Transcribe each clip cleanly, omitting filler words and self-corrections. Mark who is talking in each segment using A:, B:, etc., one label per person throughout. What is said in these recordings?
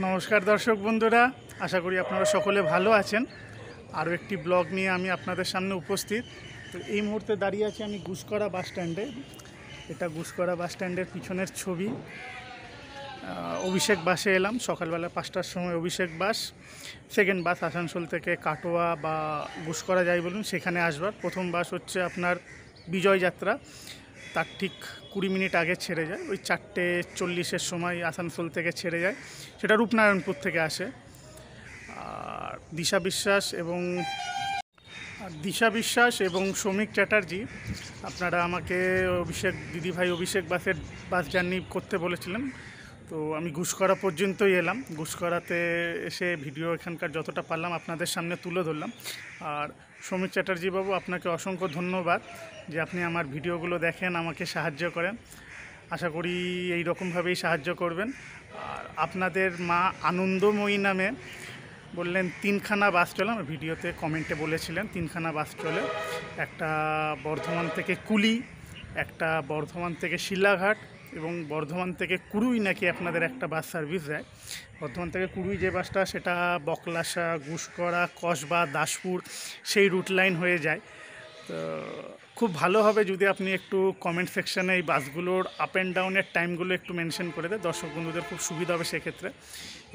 A: নমস্কার দর্শক বন্ধুরা, আশা করি আপনারা সকলে ভালো আছেন। আরও একটি ব্লগ নিয়ে আমি আপনাদের সামনে উপস্থিত। তো এই মুহূর্তে দাঁড়িয়ে আছি আমি গুসকরা বাস স্ট্যান্ডে। এটা গুসকরা বাস স্ট্যান্ডের পিছনের ছবি। অভিষেক বাসে এলাম সকালবেলা 5টার সময়। অভিষেক বাস, সেকেন্ড বাস আসানসোল থেকে কাটোয়া বা গুসকরা যাই বলুন সেখানে আসবার। প্রথম বাস হচ্ছে আপনার বিজয় যাত্রা, তার ঠিক 20 মিনিট আগে ছেড়ে যায়। ওই 4:40-এর সময় আসানসোল থেকে ছেড়ে যায়, সেটা রূপনারায়ণপুর থেকে আসে। আর দিশা বিশ্বাস এবং সৌমিক চ্যাটার্জি, আপনারা আমাকে দিদিভাই অভিষেক বাস জার্নি করতে বলেছিলেন। তো আমি গুসকরা পর্যন্তই এলাম। গুসকরাতে এসে ভিডিও এখানকার যতটা পারলাম আপনাদের সামনে তুলে ধরলাম। আর সৌমিক চ্যাটার্জি বাবু, আপনাকে অসংখ্য ধন্যবাদ যে আপনি আমার ভিডিওগুলো দেখেন, আমাকে সাহায্য করেন। আশা করি এই রকমভাবেই সাহায্য করবেন। আর আপনাদের মা আনন্দময়ী নামে বললেন 3খানা বাস চলে, আমার ভিডিওতে কমেন্টে বলেছিলেন 3খানা বাস চলে। একটা বর্ধমান থেকে কুলি, একটা বর্ধমান থেকে শিলাঘাট এবং বর্ধমান থেকে কুড়ুই নাকি আপনাদের একটা বাস সার্ভিস দেয়। বর্ধমান থেকে কুড়ুই যে বাসটা, সেটা বকলাসা, গুসকরা, কসবা, দাসপুর সেই রুট লাইন হয়ে যায়। তো খুব ভালো হবে যদি আপনি একটু কমেন্ট সেকশানে এই বাসগুলোর আপ অ্যান্ড ডাউনের টাইমগুলো একটু মেনশন করে দেয়, দর্শক বন্ধুদের খুব সুবিধা হবে সেক্ষেত্রে।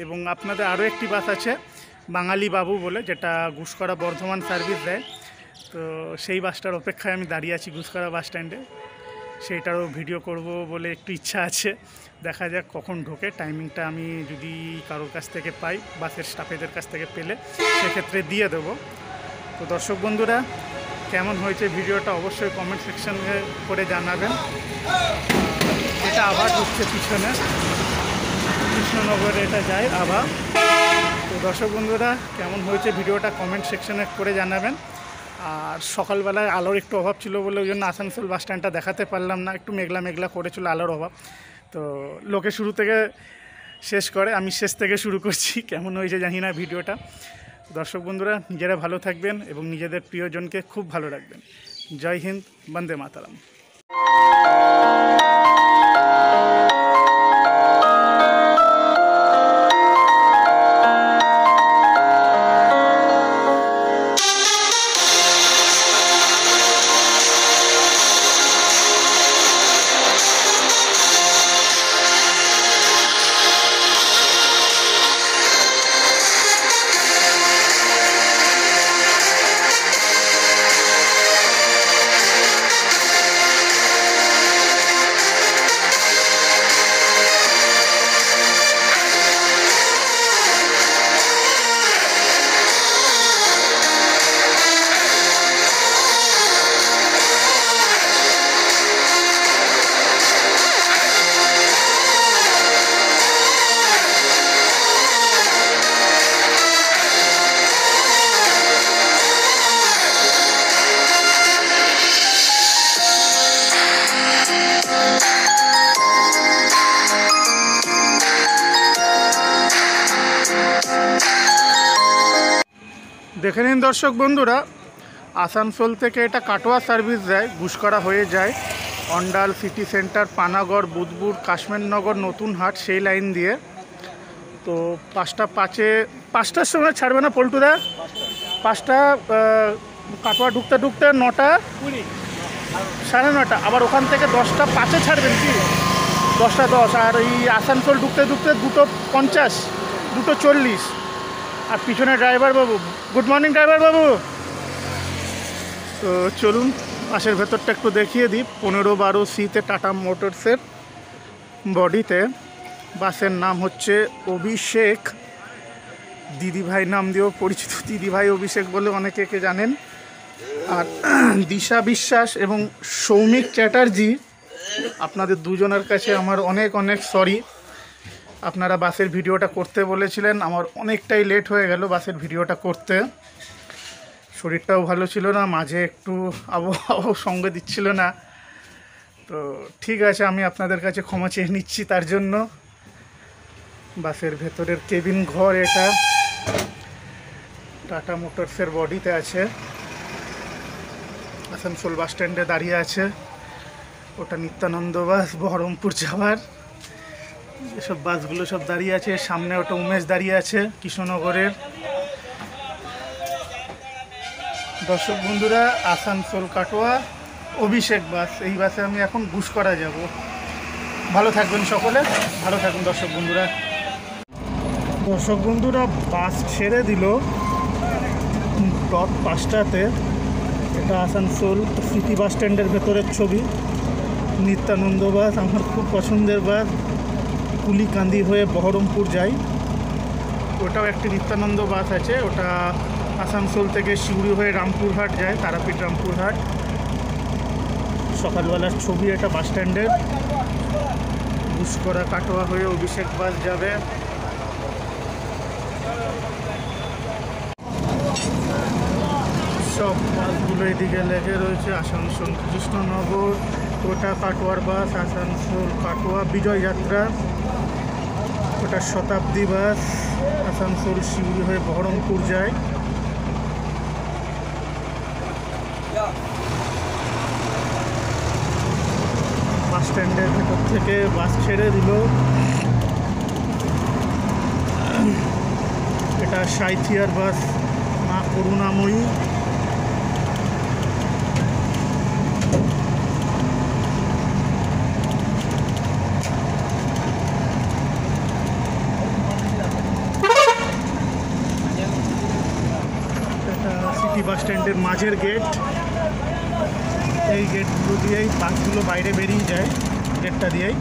A: এবং আপনাদের আরও একটি বাস আছে বাঙালি বাবু বলে, যেটা গুসকরা বর্ধমান সার্ভিস দেয়। তো সেই বাসটার অপেক্ষায় আমি দাঁড়িয়ে আছি গুসকরা বাস স্ট্যান্ডে। সেইটারও ভিডিও করব বলে একটু ইচ্ছা আছে, দেখা যাক কখন ঢোকে। টাইমিংটা আমি যদি কারোর কাছ থেকে পাই, বাসের স্টাফেদের কাছ থেকে পেলে সেক্ষেত্রে দিয়ে দেবো। তো দর্শক বন্ধুরা, কেমন হয়েছে ভিডিওটা অবশ্যই কমেন্ট সেকশনে করে জানাবেন। এটা আবার ঢুকছে পিছনে, কৃষ্ণনগরে এটা যায় আবার। তো দর্শক বন্ধুরা, কেমন হয়েছে ভিডিওটা কমেন্ট সেকশনে করে জানাবেন। আর সকালবেলায় আলোর একটু অভাব ছিল বলে ওই জন্য আসানসোল বাস স্ট্যান্ডটা দেখাতে পারলাম না, একটু মেঘলা মেঘলা করেছিল, আলোর অভাব। তো লোকে শুরু থেকে শেষ করে, আমি শেষ থেকে শুরু করছি। কেমন হয়েছে জানি না ভিডিওটা। দর্শক বন্ধুরা, নিজেরা ভালো থাকবেন এবং নিজেদের প্রিয়জনকে খুব ভালো রাখবেন। জয় হিন্দ, বন্দে মাতরম। দেখে নিন দর্শক বন্ধুরা, আসানসোল থেকে এটা কাটোয়া সার্ভিস দেয়, গুসকরা হয়ে যায় অন্ডাল, সিটি সেন্টার, পানাগড়, বুধপুর, কাশ্মীরনগর, নতুন হাট সেই লাইন দিয়ে। তো 5টার সময় ছাড়বে না পল্টুদা? 5টা কাটোয়া ঢুকতে ঢুকতে 9টা 9:30, আবার ওখান থেকে 10টা 5-এ ছাড়বেন কি? 10টা 10। আর এই আসানসোল ঢুকতে ঢুকতে 2:50, 2:40। আর পিছনে ড্রাইভার বাবু, গুড মর্নিং ড্রাইভার বাবু। তো চলুন বাসের ভেতরটা একটু দেখিয়ে দিই। 1512 টাটা মোটরসের বডিতে। বাসের নাম হচ্ছে অভিষেক, দিদিভাই নাম দিয়েও পরিচিত, দিদিভাই অভিষেক বলে অনেকে জানেন। আর দিশা বিশ্বাস এবং সৌমিক চ্যাটার্জি, আপনাদের দুজনের কাছে আমার অনেক অনেক সরি। আপনারা বাসের ভিডিওটা করতে বলেছিলেন, আমার অনেকটাই লেট হয়ে গেল বাসের ভিডিওটা করতে। শরীরটাও ভালো ছিল না, মাঝে একটু আবহাওয়া সঙ্গে দিচ্ছিল না। তো ঠিক আছে, আমি আপনাদের কাছে ক্ষমা চেয়ে নিচ্ছি তার জন্য। বাসের ভেতরের কেবিন ঘর এটা, টাটা মোটরসের বডিতে আছে। আসানসোল বাস স্ট্যান্ডে দাঁড়িয়ে আছে, ওটা নিত্যানন্দ বাস বহরমপুর যাওয়ার। এসব বাসগুলো সব দাঁড়িয়ে আছে, সামনে ওটা উমেশ দাঁড়িয়ে আছে কৃষ্ণনগরের। দর্শক বন্ধুরা, আসানসোল কাটোয়া অভিষেক বাস, এই বাসে আমি এখন গুসকরা যাব। ভালো থাকবেন সকলে, ভালো থাকুন দর্শক বন্ধুরা। দর্শক বন্ধুরা, বাস ছেড়ে দিল টপ 5টাতে। এটা আসানসোল সিটি বাস স্ট্যান্ডের ভেতরের ছবি। নিত্যানন্দ বাস আমার খুব পছন্দের বাস, কুলিকান্দি হয়ে বহরমপুর যায়। ওটাও একটি নিত্যানন্দ বাস আছে, ওটা আসানসোল থেকে সিউড়ি হয়ে রামপুরহাট যায়, তারাপীঠ রামপুরহাট। সকালবেলার ছবি এটা বাস স্ট্যান্ডের। গুসকরা কাটোয়া হয়ে অভিষেক বাস যাবে। সব বাসগুলো এদিকে লেগে রয়েছে। আসানসোল কৃষ্ণনগর, ওটা কাটোয়ার বাস, আসানসোল কাটোয়া বিজয় যাত্রা, ওটা শতাব্দী বাস, আসানসোল সিউড়ি হয়ে বহরমপুর যায়। বাস স্ট্যান্ডের ভেতর থেকে বাস ছেড়ে দিল। এটা সাঁইথিয়ার বাস, মা করুণাময়ী। সিটি বাস স্ট্যান্ডের মাঝের গেট, এই গেটগুলো দিয়েই বাসগুলো বাইরে বেরিয়ে যায়, গেটটা দিয়েই।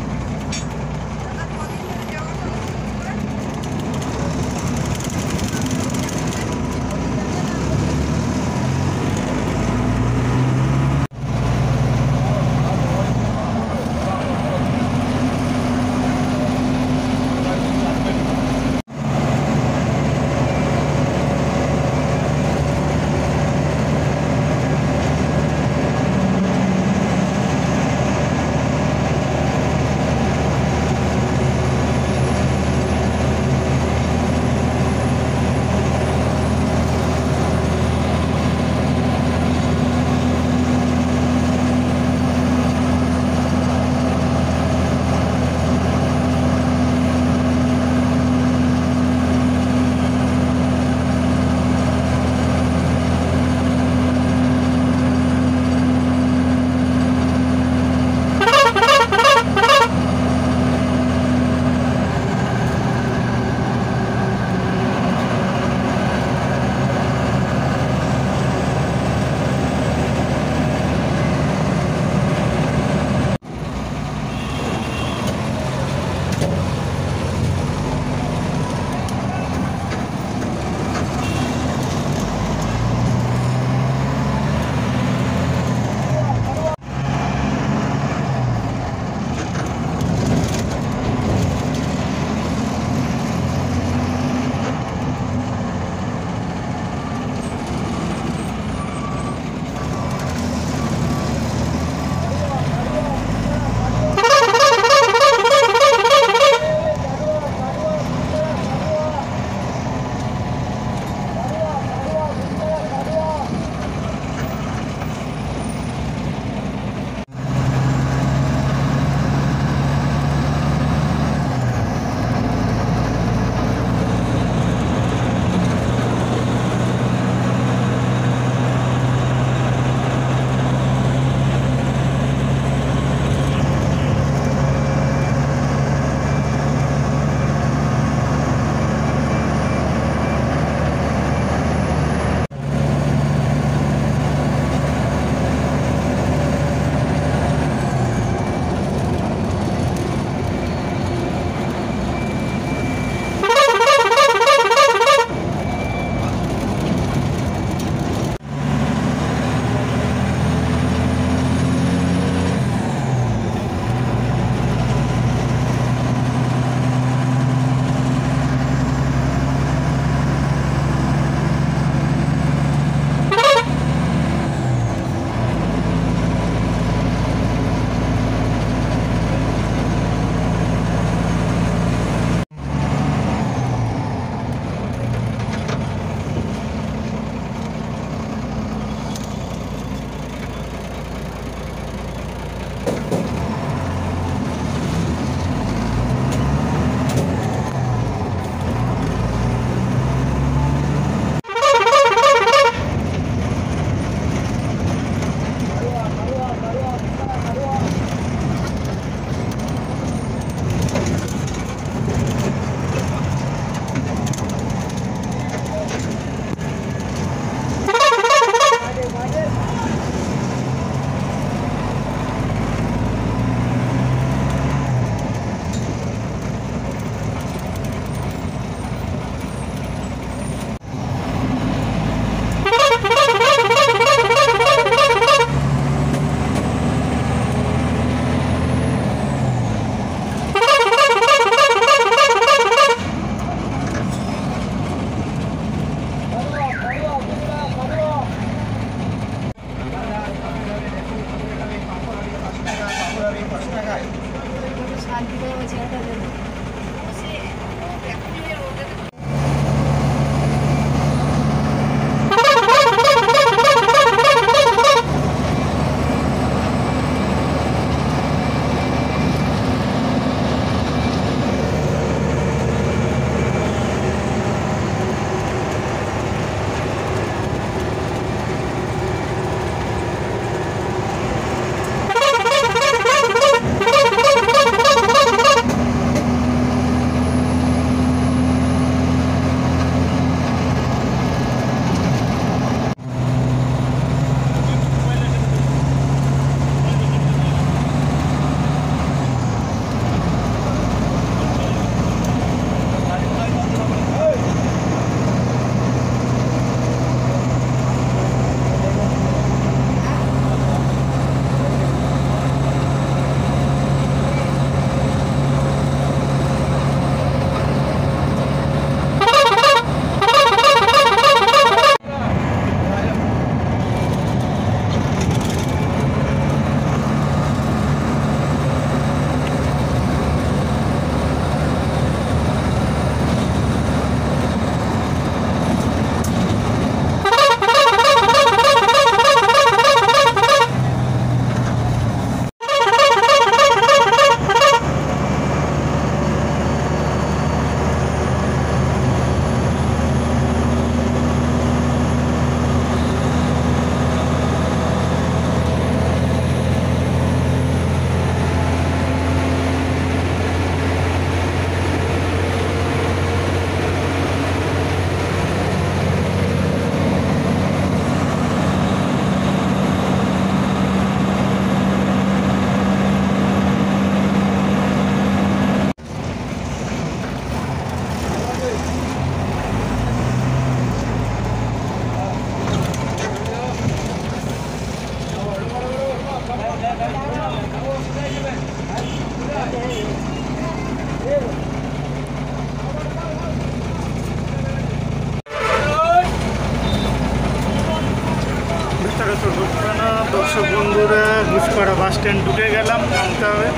A: বাস স্ট্যান্ড ঢুকে গেলাম, নামতে হবে।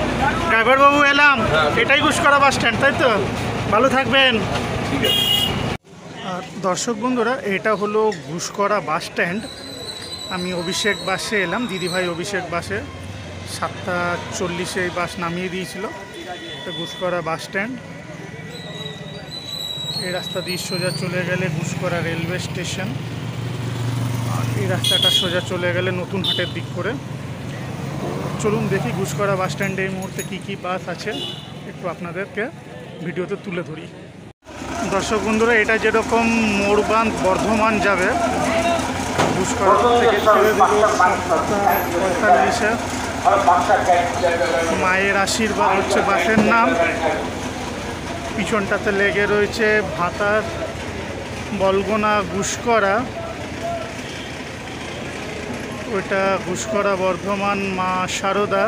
A: ড্রাইভার বাবু এলাম, এটাই ঘুষকরা বাস স্ট্যান্ড তাই তো? ভালো থাকবেন। আর দর্শক বন্ধুরা, এটা হলো ঘুষকরা বাস স্ট্যান্ড। আমি অভিষেক বাসে এলাম, দিদিভাই অভিষেক বাসে। 7:40 এই বাস নামিয়ে দিয়েছিল। ঘুষকরা বাস স্ট্যান্ড। এই রাস্তা দিয়ে সোজা চলে গেলে ঘুষকরা রেলওয়ে স্টেশন। আর এই রাস্তাটা সোজা চলে গেলে নতুন হাটের দিক করে। চলুন দেখি ঘুষকরা বাস স্ট্যান্ডে এই মুহূর্তে কী কী বাস আছে একটু আপনাদেরকে ভিডিওতে তুলে ধরি। দর্শক বন্ধুরা, এটা যেরকম মোরবান্ধ বর্ধমান যাবে, ঘুষকরা থেকে ছেড়ে দেবো 7:45-এ। মায়ের আশীর্বাদ হচ্ছে বাসের নাম। পিছনটাতে লেগে রয়েছে ভাতার বলগোনা ঘুষকরা। ওইটা ঘুষকরা বর্ধমান মা শারদা।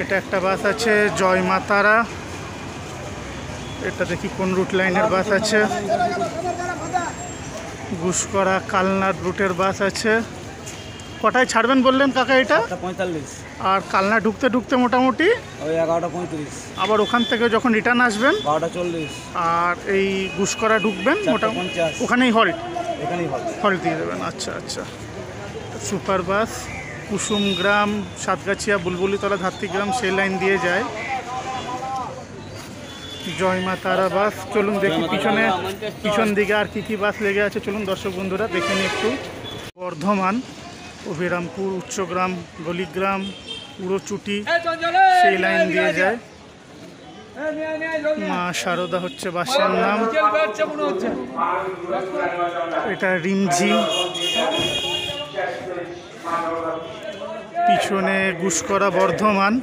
A: এটা একটা বাস আছে জয় মা তারা। এটা দেখি কোন রুট লাইনের বাস আছে। ঘুষকরা কালনার রুটের বাস আছে। কটায় ছাড়বেন বললেন কাকা এটা?
B: 45।
A: আর কালনা ঢুকতে ঢুকতে মোটামুটি
B: ওই 11:35।
A: আবার ওখান থেকে যখন রিটার্ন আসবেন
B: 12:40।
A: আর এই ঘুষকরা ঢুকবেন মোটামুটি
B: 4:50।
A: ওখানেই হল্ট
B: এখানেই হবে।
A: হল্ট দিয়ে দেবেন। আচ্ছা আচ্ছা। সুপার বাস কুসুমগ্রাম, সাতগাছিয়া, বুলবুলিতলা, ধাত্রীগ্রাম সেই লাইন দিয়ে যায়। জয় মা তারা বাস। চলুন দেখি পিছন দিকে আর কি কি বাস লেগে আছে। চলুন দর্শক বন্ধুরা দেখে নিই একটু। বর্ধমান, অভিরামপুর, উচ্চগ্রাম, গলিগ্রাম, পুরোচুটি সেই লাইন দিয়ে যায়। মা শারদা হচ্ছে বাসের নাম। এটা রিমঝিম। পিছনে ঘুষকরা বর্ধমান,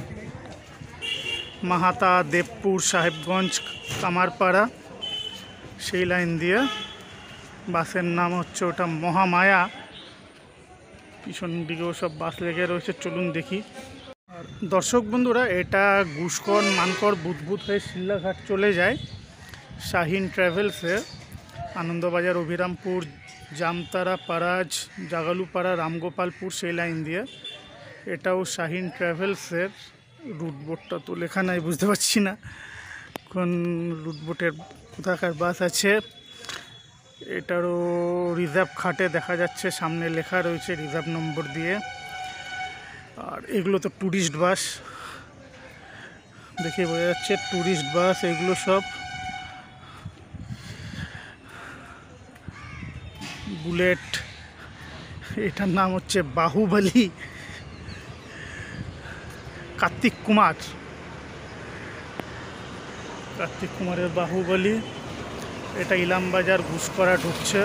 A: মাহাতা, দেবপুর, সাহেবগঞ্জ, কামারপাড়া সেই লাইন দিয়ে বাসের নাম হচ্ছে ওটা মহামায়া। পিছন দিকেও সব বাস লেগে রয়েছে। চলুন দেখি। আর দর্শক বন্ধুরা, এটা ঘুষকর মানকর বুধবুধ হয়ে শিল্লাঘাট চলে যায় শাহিন ট্রাভেলসে। আনন্দবাজার, অভিরামপুর, জামতারা, পারাজ, জাগালুপাড়া, রামগোপালপুর সেই লাইন দিয়ে। এটাও শাহিন ট্রাভেলসের। রুটবোর্ডটা তো লেখা নাই, বুঝতে পারছি না কোন রুটবোর্ডের কোথাকার বাস আছে। এটারও রিজার্ভ খাটে দেখা যাচ্ছে, সামনে লেখা রয়েছে রিজার্ভ নম্বর দিয়ে। আর এগুলো তো ট্যুরিস্ট বাস, দেখে বোঝা যাচ্ছে ট্যুরিস্ট বাস এগুলো সব। বুলেট, এটার নাম হচ্ছে বাহুবলী। কার্তিক কুমারের বাহুবলী। এটা ইলামবাজার ঘুষকরা ঢুকছে।